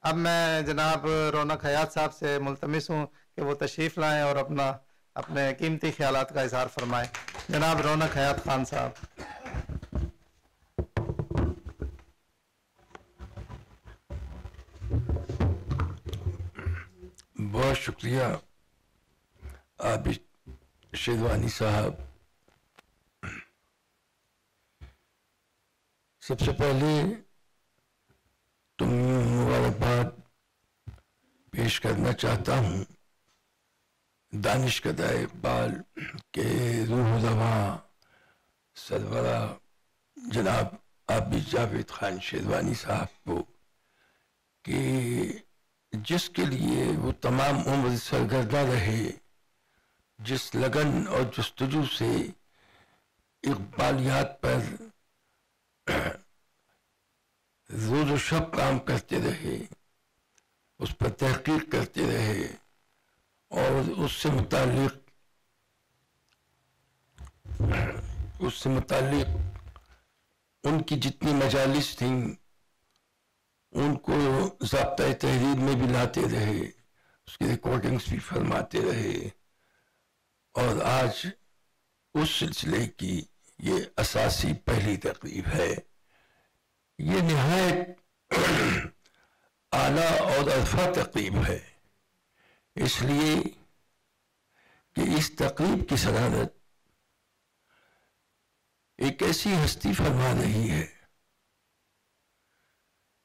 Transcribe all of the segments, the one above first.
اب میں جناب رونق حیات صاحب سے ملتمس ہوں کہ وہ تشریف لائیں اور اپنے قیمتی خیالات کا اظہار فرمائیں. جناب رونق حیات خان صاحب. بہت شکریہ عابد شیروانی صاحب. سب سے پہلے تمہیں مبارکباد پیش کرنا چاہتا ہوں دانشکدہ اقبال کے روح رواں سرورہ جناب عابد جاوید خان شیروانی صاحب کو، کہ جس کے لیے وہ تمام عمر سرگردہ رہے، جس لگن اور جستجو سے اقبالیات پر روز و شب کام کرتے رہے، اس پر تحقیق کرتے رہے، اور اس سے متعلق ان کی جتنی مجالس تھیں ان کو ضابطۂ تحریر میں بھی لاتے رہے، اس کی ریکارڈنگز بھی فرماتے رہے، اور آج اس سلسلے کی یہ اساسی پہلی تقریب ہے. یہ نہایت اعلیٰ اور عرفہ تقریب ہے، اس لیے کہ اس تقریب کی صدارت ایک ایسی ہستی فرما رہی ہے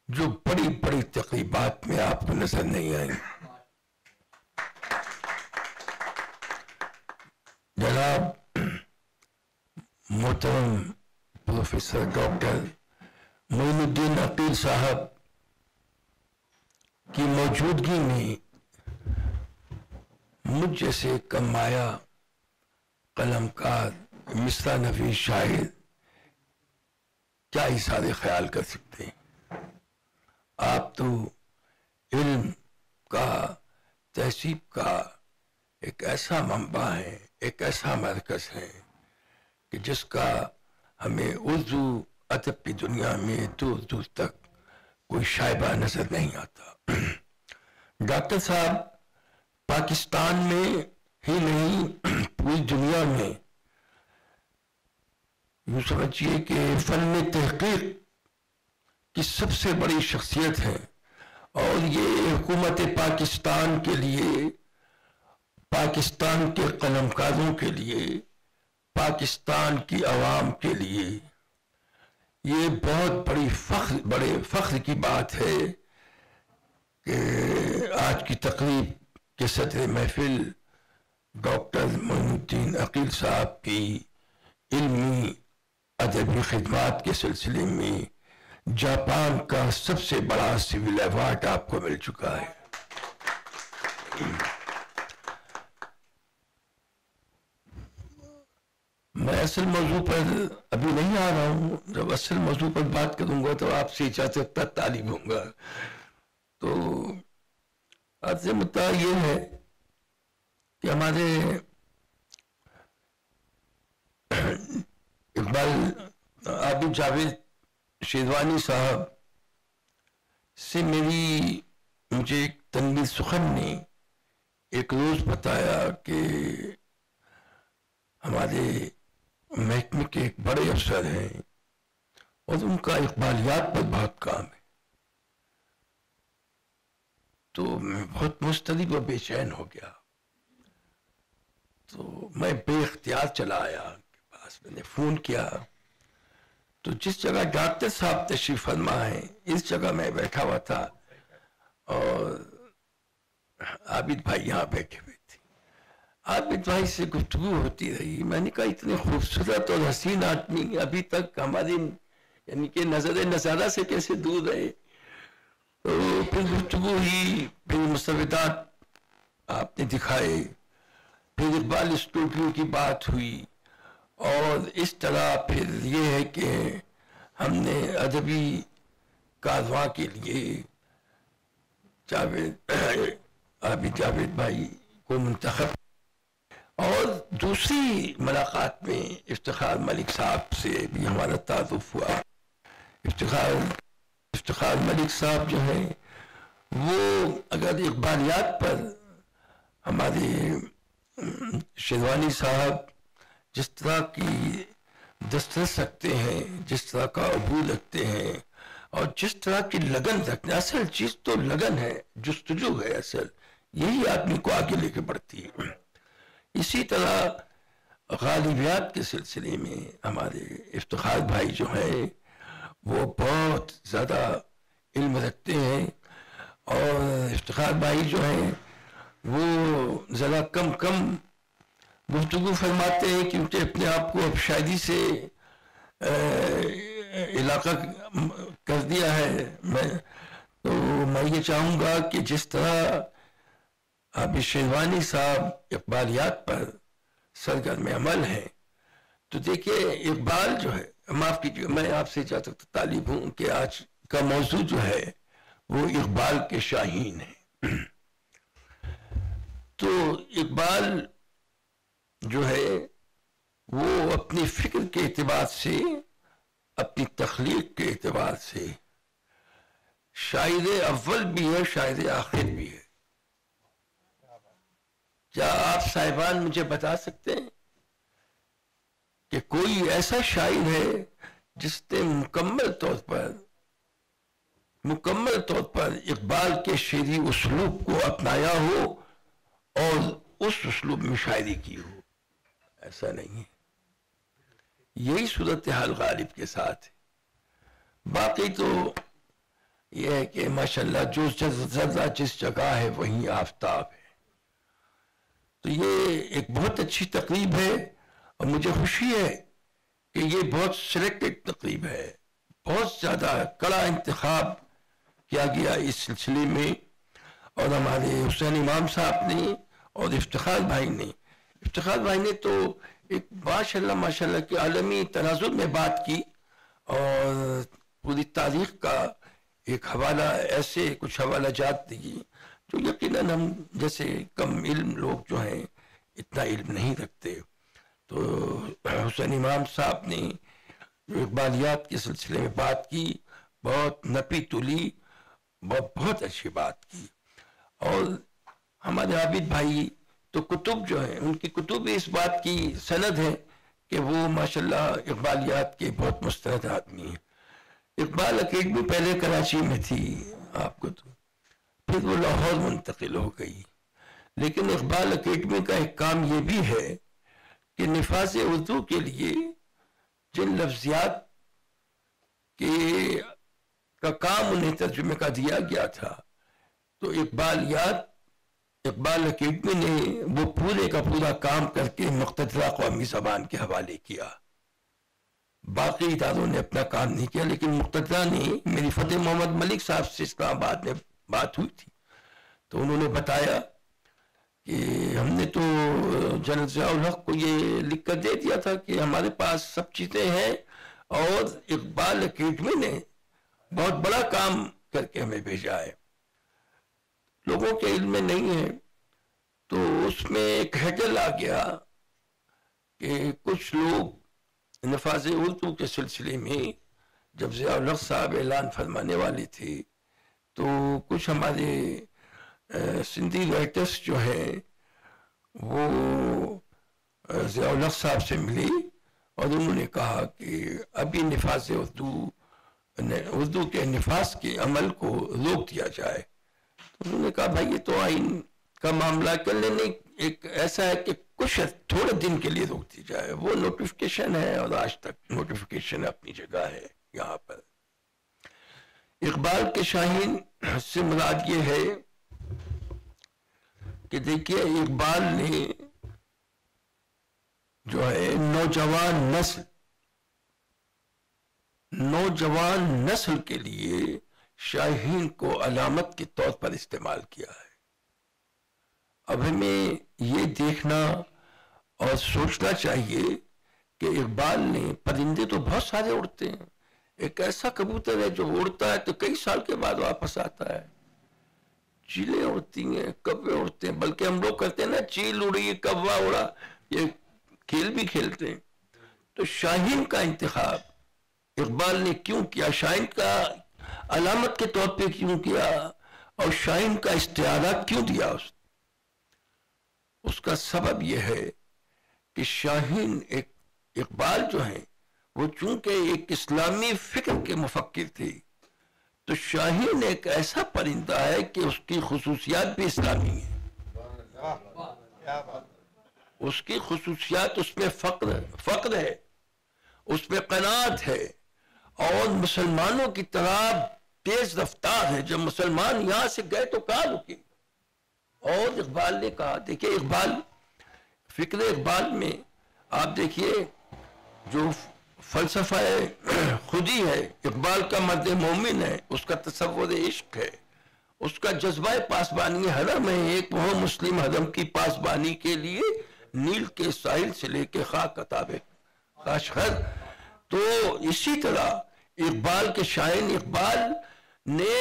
جو بڑی بڑی تقریبات میں آپ کو نظر نہیں آئی. جناب محترم پروفیسر ڈاکٹر معین الدین عقیل صاحب کی موجودگی میں مجھ جیسے کم مایہ قلمکار مصرع نویس شاعر کیا اظہار خیال کر سکتے ہیں. آپ تو علم کا، تہذیب کا ایک ایسا منبع ہے، ایک ایسا مرکز ہے کہ جس کا ہمیں اردو ادب کی دنیا میں دور دور تک کوئی شائبہ نظر نہیں آتا. ڈاکٹر صاحب پاکستان میں ہی نہیں پوری دنیا میں یوں سمجھیے کہ فن میں تحقیق کی سب سے بڑی شخصیت ہے، اور یہ حکومت پاکستان کے لیے، پاکستان کے قلمکاروں کے لیے، پاکستان کی عوام کے لیے یہ بہت بڑے فخر کی بات ہے کہ آج کی تقریب کے صدر محفل ڈاکٹر معین الدین عقیل صاحب کی علمی ادبی خدمات کے سلسلے میں جاپان کا سب سے بڑا سول ایوارڈ آپ کو مل چکا ہے. میں اصل موضوع پر ابھی نہیں آ رہا ہوں، جب اصل موضوع پر بات کروں گا تو آپ سے اجازت تک طالب ہوں گا. تو عرض مدعا یہ ہے کہ ہمارے اقبال عابد جاوید شیروانی صاحب سے مجھے ایک تنویر سخن نے ایک روز بتایا کہ ہمارے محکمے کے ایک بڑے افسر ہیں اور ان کا اقبالیات پر بہت کام ہے. تو میں بہت مضطرب و بے چین ہو گیا، تو میں بے اختیار چلا آیا کے پاس. میں نے فون کیا تو جس جگہ ڈاکٹر صاحب تشریف فرما ہے اس جگہ میں بیٹھا ہوا تھا اور عابد بھائی یہاں بیٹھے ہوئے تھے. عابد بھائی سے گفتگو ہوتی رہی. میں نے کہا اتنے خوبصورت اور حسین آدمی ابھی تک ہماری یعنی کہ نظر نظارہ سے کیسے دور رہے. تو پھر گفتگو ہوئی، پھر مستندات آپ نے دکھائے، پھر اقبال اسٹوڈیو کی بات ہوئی، اور اس طرح پھر یہ ہے کہ ہم نے ادبی کارواں کے لیے عابد جاوید بھائی کو منتخب. اور دوسری ملاقات میں افتخار ملک صاحب سے بھی ہمارا تعارف ہوا. افتخار ملک صاحب جو ہیں وہ اگر اقبالیات پر ہمارے شیروانی صاحب جس طرح کی دسترس رکھتے ہیں، جس طرح کا عبور رکھتے ہیں، اور جس طرح کی لگن رکھتے ہیں، اصل چیز تو لگن ہے، جستجو ہے، اصل یہی آدمی کو آگے لے کے بڑھتی ہے. اسی طرح غالبیات کے سلسلے میں ہمارے افتخار بھائی جو ہیں وہ بہت زیادہ علم رکھتے ہیں، اور افتخار بھائی جو ہیں وہ ذرا کم گفتگو فرماتے ہیں، کیونکہ اپنے آپ کو اب شاعری سے علاقہ کر دیا ہے. میں یہ چاہوں گا کہ جس طرح ابھی شیروانی صاحب اقبالیات پر سرگرم عمل ہیں، تو دیکھیے اقبال جو ہے، معاف کیجیے میں آپ سے اجازت طالب ہوں کہ آج کا موضوع جو ہے وہ اقبال کے شاہین ہے. تو اقبال جو ہے وہ اپنی فکر کے اعتبار سے، اپنی تخلیق کے اعتبار سے شاعر اول بھی ہے، شاعر آخر بھی ہے. کیا آپ صاحبان مجھے بتا سکتے ہیں کہ کوئی ایسا شاعر ہے جس نے مکمل طور پر اقبال کے شعری اسلوب کو اپنایا ہو اور اس اسلوب میں شاعری کی ہو؟ ایسا نہیں ہے. یہی صورتحال غالب کے ساتھ ہے. باقی تو یہ ہے کہ ماشاءاللہ جو ذرہ جس جگہ ہے وہیں آفتاب ہے. تو یہ ایک بہت اچھی تقریب ہے، اور مجھے خوشی ہے کہ یہ بہت سلیکٹڈ تقریب ہے. بہت زیادہ کڑا انتخاب کیا گیا اس سلسلے میں، اور ہمارے حسین امام صاحب نے اور افتخار بھائی نے تو ایک ماشاءاللہ کی عالمی تناظر میں بات کی، اور پوری تاریخ کا ایک حوالہ، ایسے کچھ حوالہ جات دی جو یقیناً ہم جیسے کم علم لوگ جو ہیں اتنا علم نہیں رکھتے. تو حسین امام صاحب نے جو اقبالیات کے سلسلے میں بات کی، بہت نپی تلی، بہت اچھی بات کی. اور ہمارے عابد بھائی تو کتب جو ہیں، ان کی کتب اس بات کی سند ہے کہ وہ ماشاءاللہ اقبالیات کے بہت مستند آدمی ہیں. اقبال اکیڈمی پہلے کراچی میں تھی آپ کو، تو پھر وہ لاہور منتقل ہو گئی. لیکن اقبال اکیڈمی کا ایک کام یہ بھی ہے کہ نفاذ اردو کے لیے جن لفظیات کا کام انہیں ترجمے کا دیا گیا تھا، تو اقبال اکیڈمی نے وہ پورے کا پورا کام کر کے مقتدرہ قومی زبان کے حوالے کیا. باقی اداروں نے اپنا کام نہیں کیا، لیکن مقتدرہ نے، میری فتح محمد ملک صاحب سے اسلام آباد میں بات ہوئی تھی، تو انہوں نے بتایا کہ ہم نے تو جنرل ضیاء الحق کو یہ لکھ کر دے دیا تھا کہ ہمارے پاس سب چیزیں ہیں، اور اقبال اکیڈمی نے بہت بڑا کام کر کے ہمیں بھیجا ہے. لوگوں کے علم میں نہیں ہے، تو اس میں ایک ہیڈل آ گیا کہ کچھ لوگ نفاذ اردو کے سلسلے میں جب ضیاء الحق صاحب اعلان فرمانے والے تھے، تو کچھ ہمارے سندھی رائٹرز جو ہیں وہ ضیاء الحق صاحب سے ملی، اور انہوں نے کہا کہ ابھی نفاذ اردو کے نفاذ کے عمل کو روک دیا جائے. تو انہوں نے کہا بھائی یہ تو آئین کا معاملہ کر لینے، ایک ایسا ہے کہ کچھ تھوڑے دن کے لیے روک دی جائے. وہ نوٹیفیکیشن ہے، اور آج تک نوٹیفیکیشن اپنی جگہ ہے. یہاں پر اقبال کے شاہین سے مراد یہ ہے کہ دیکھیے اقبال نے جو ہے نوجوان نسل کے لیے شاہین کو علامت کے طور پر استعمال کیا ہے. اب ہمیں یہ دیکھنا اور سوچنا چاہیے کہ اقبال نے، پرندے تو بہت سارے اڑتے ہیں، ایک ایسا کبوتر ہے جو اڑتا ہے تو کئی سال کے بعد واپس آتا ہے. چیلیں اڑتی ہیں، کوے اڑتے ہیں، بلکہ ہم لوگ کرتے ہیں نا چیل اڑی کوا اڑا، یہ کھیل بھی کھیلتے ہیں. تو شاہین کا انتخاب اقبال نے کیوں کیا، شاہین کا علامت کے طور پہ کیوں کیا، اور شاہین کا استعارہ کیوں دیا اس کا سبب یہ ہے کہ شاہین اقبال جو ہیں وہ چونکہ ایک اسلامی فکر کے مفکر تھے، تو شاہین ایک ایسا پرندہ ہے کہ اس کی خصوصیات بھی اسلامی ہیں، اس کی خصوصیات، اس میں فقر ہے، اس میں قناعت ہے، اور مسلمانوں کی طرح تیز رفتار ہے۔ جب مسلمان یہاں سے گئے تو کہاں رکے؟ اور اقبال نے کہا، دیکھیے فکر اقبال میں آپ دیکھیے جو فلسفہ خودی ہے، اقبال کا مرد مومن ہے، اس کا تصور عشق ہے، اس کا جذبہ پاسبانی حرم ہے، ایک وہ مسلم حرم کی پاسبانی کے لیے نیل کے ساحل سے لے کے خاک اتاب خاشخر۔ تو اسی طرح اقبال کے شاعر اقبال نے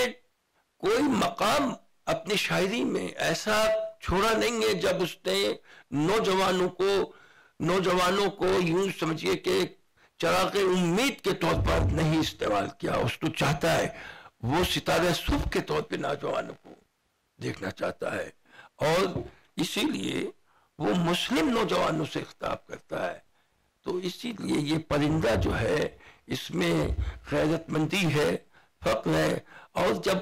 کوئی مقام اپنی شاعری میں ایسا چھوڑا نہیں ہے جب اس نے نوجوانوں کو یوں سمجھیے کہ چراغ امید کے طور پر نہیں استعمال کیا۔ اس تو چاہتا ہے، وہ ستارہ صبح کے طور پہ نوجوانوں کو دیکھنا چاہتا ہے، اور اسی لیے وہ مسلم نوجوانوں سے خطاب کرتا ہے۔ تو اسی لیے یہ پرندہ جو ہے اس میں غیرت مندی ہے، فقر ہے۔ اور جب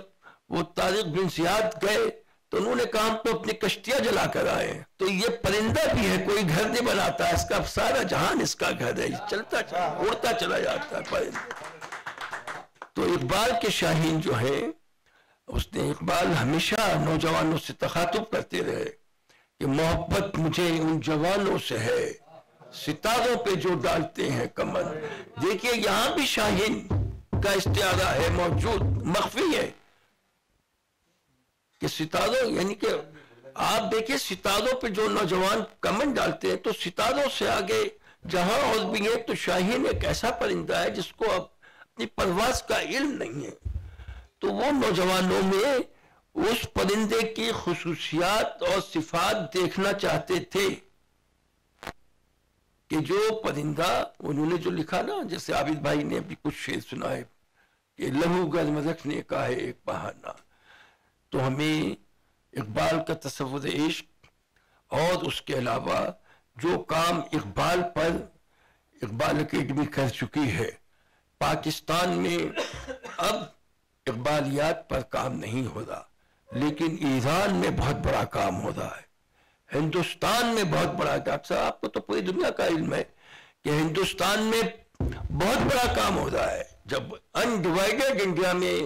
وہ طارق بن زیاد گئے تو انہوں نے کہا ہم تو اپنی کشتیاں جلا کر آئے ہیں، تو یہ پرندہ بھی ہے، کوئی گھر نہیں بناتا، اس کا سارا جہان اس کا گھر ہے، اڑتا چلا جاتا ہے پرندہ۔ تو اقبال کے شاہین جو ہے، اس نے اقبال ہمیشہ نوجوانوں سے تخاطب کرتے رہے کہ محبت مجھے ان جوانوں سے ہے، ستاروں پہ جو ڈالتے ہیں کمر۔ دیکھیے یہاں بھی شاہین کا استعارہ ہے، موجود، مخفی ہے کہ ستاروں، یعنی کہ آپ دیکھیے ستاروں پہ جو نوجوان کمن ڈالتے ہیں، تو ستاروں سے آگے جہاں اور بھی ہے۔ تو شاہین ایک ایسا پرندہ ہے جس کو اب اپنی پرواز کا علم نہیں ہے، تو وہ نوجوانوں میں اس پرندے کی خصوصیات اور صفات دیکھنا چاہتے تھے کہ جو پرندہ، انہوں نے جو لکھا نا، جیسے عابد بھائی نے ابھی کچھ شعر سنا ہے کہ لہو گرم رکھنے کا ہے ایک بہانہ، تو ہمیں اقبال کا تصور عشق اور اس کے علاوہ جو کام اقبال پر اقبال اکیڈمی کر چکی ہے، پاکستان میں اب اقبالیات پر کام نہیں ہو رہا، لیکن ایران میں بہت بڑا کام ہو رہا ہے، ہندوستان میں بہت بڑا، ڈاکٹر صاحب آپ کو تو پوری دنیا کا علم ہے کہ ہندوستان میں بہت بڑا کام ہو رہا ہے۔ جب انڈیوائیڈڈ انڈیا میں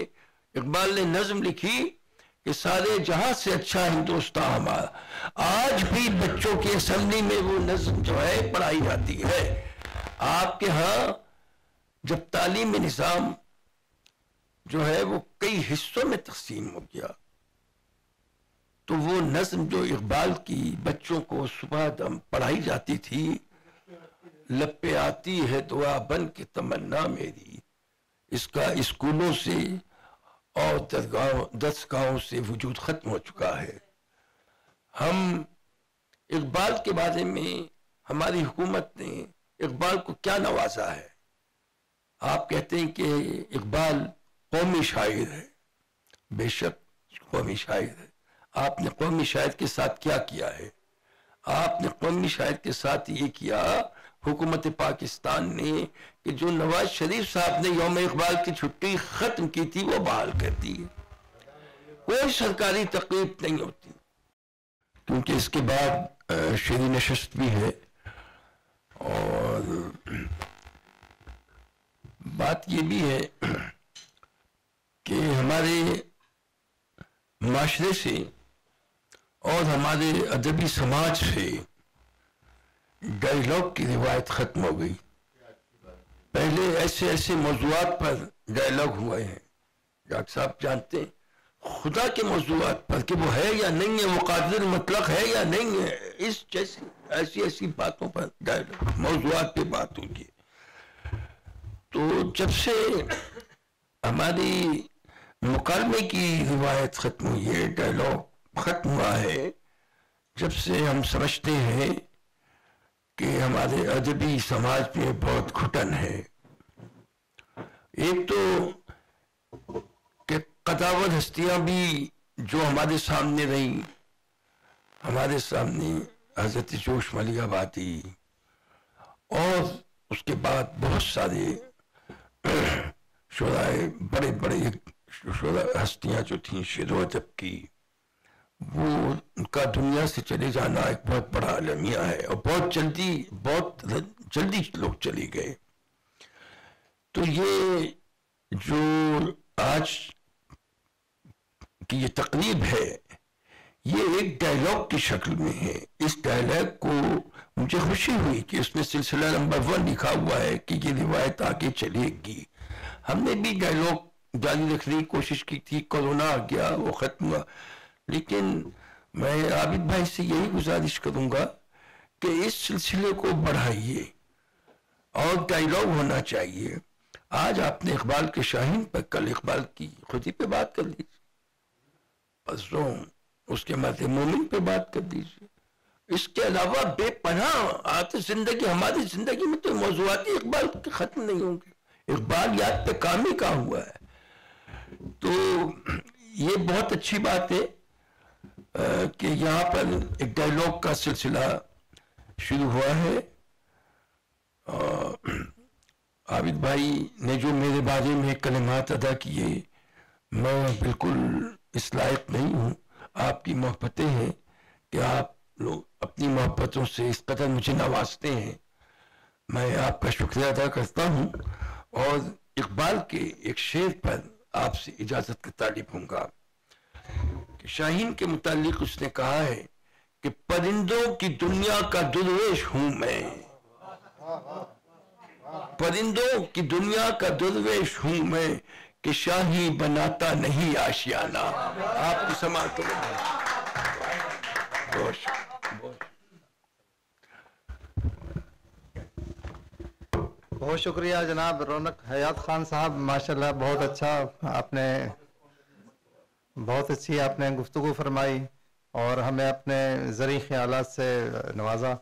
اقبال نے نظم لکھی کہ سارے جہاں سے اچھا ہندوستان ہمارا، آج بھی بچوں کی اسمبلی میں وہ نظم جو ہے پڑھائی جاتی ہے۔ آپ کے ہاں جب تعلیمی نظام جو ہے وہ کئی حصوں میں تقسیم ہو گیا، تو وہ نظم جو اقبال کی بچوں کو صبح دم پڑھائی جاتی تھی، لب پہ آتی ہے دعا بن کے تمنا میری، اس کا اسکولوں سے اور دستگاہوں سے وجود ختم ہو چکا ہے۔ ہم اقبال کے بارے میں، ہماری حکومت نے اقبال کو کیا نوازا ہے؟ آپ کہتے ہیں کہ اقبال قومی شاعر ہے، بے شک قومی شاعر ہے۔ آپ نے قومی شاعر کے ساتھ کیا کیا ہے؟ آپ نے قومی شاعر کے ساتھ یہ کیا، حکومت پاکستان نے، کہ جو نواز شریف صاحب نے یوم اقبال کی چھٹی ختم کی تھی وہ بحال کر دی ہے، کوئی سرکاری تقریب نہیں ہوتی، کیونکہ اس کے بعد شعری نشست بھی ہے۔ اور بات یہ بھی ہے کہ ہمارے معاشرے سے اور ہمارے ادبی سماج سے ڈائیلاگ کی روایت ختم ہو گئی۔ پہلے ایسے موضوعات پر ڈائیلاگ ہوئے ہیں، ڈاکٹر صاحب جانتے ہیں، خدا کے موضوعات پر کہ وہ ہے یا نہیں ہے، وہ قادر مطلق ہے یا نہیں ہے، اس جیسی ایسی باتوں پر ڈائیلاگ، موضوعات پہ بات ہوگی۔ تو جب سے ہماری مکالمے کی روایت ختم ہوئی ہے، ڈائیلاگ ختم ہوا ہے، جب سے ہم سمجھتے ہیں کہ ہمارے ادبی سماج میں بہت گھٹن ہے۔ ایک تو کہ قداور ہستیاں بھی جو ہمارے سامنے رہی، ہمارے سامنے حضرت جوش ملیح آبادی اور اس کے بعد بہت سارے شعرائے، بڑے بڑے ہستیاں جو تھیں شعر و ادب کی، وہ ان کا دنیا سے چلے جانا ایک بہت بڑا المیہ ہے، اور بہت جلدی لوگ چلے گئے. تو یہ جو آج کی یہ تقریب ہے، یہ ایک ڈائلاگ کی شکل میں ہے. اس ڈائلاگ کو مجھے خوشی ہوئی کہ اس میں سلسلہ نمبر 1 لکھا ہوا ہے کہ یہ روایت آگے چلے گی. ہم نے بھی ڈائلاگ جاری رکھنے کی کوشش کی تھی، کورونا آ گیا، وہ ختم ہوا. لیکن میں عابد بھائی سے یہی گزارش کروں گا کہ اس سلسلے کو بڑھائیے اور ڈائلاگ ہونا چاہیے. آج آپ نے اقبال کے شاہین پر، کل اقبال کی خودی پہ بات کر لیجیے، پرسوں اس کے مات مومن پہ بات کر دیجیے. اس کے علاوہ بے پناہ ہماری زندگی میں تو موضوعاتی اقبال ختم نہیں ہوں گے. اقبال یاد پہ کام ہی کہاں ہوا ہے. تو یہ بہت اچھی بات ہے کہ یہاں پر ایک ڈائلاگ کا سلسلہ شروع ہوا ہے. عابد بھائی نے جو میرے بارے میں کلمات ادا کیے، میں بالکل اس لائق نہیں ہوں. آپ کی محبتیں ہیں کہ آپ لوگ اپنی محبتوں سے اس قدر مجھے نوازتے ہیں. میں آپ کا شکریہ ادا کرتا ہوں، اور اقبال کے ایک شعر پر آپ سے اجازت کا طالب ہوں گا کہ شاہین کے متعلق اس نے کہا ہے کہ پرندوں کی دنیا کا درویش ہوں میں، پرندوں کی دنیا کا درویش ہوں میں، کہ شاہی بناتا نہیں آشیانہ. آپ کی سماعت کریں. بہت شکریہ جناب رونق حیات خان صاحب، ماشاءاللہ بہت اچھا آپ نے، بہت اچھی آپ نے گفتگو فرمائی اور ہمیں اپنے زرعی خیالات سے نوازا.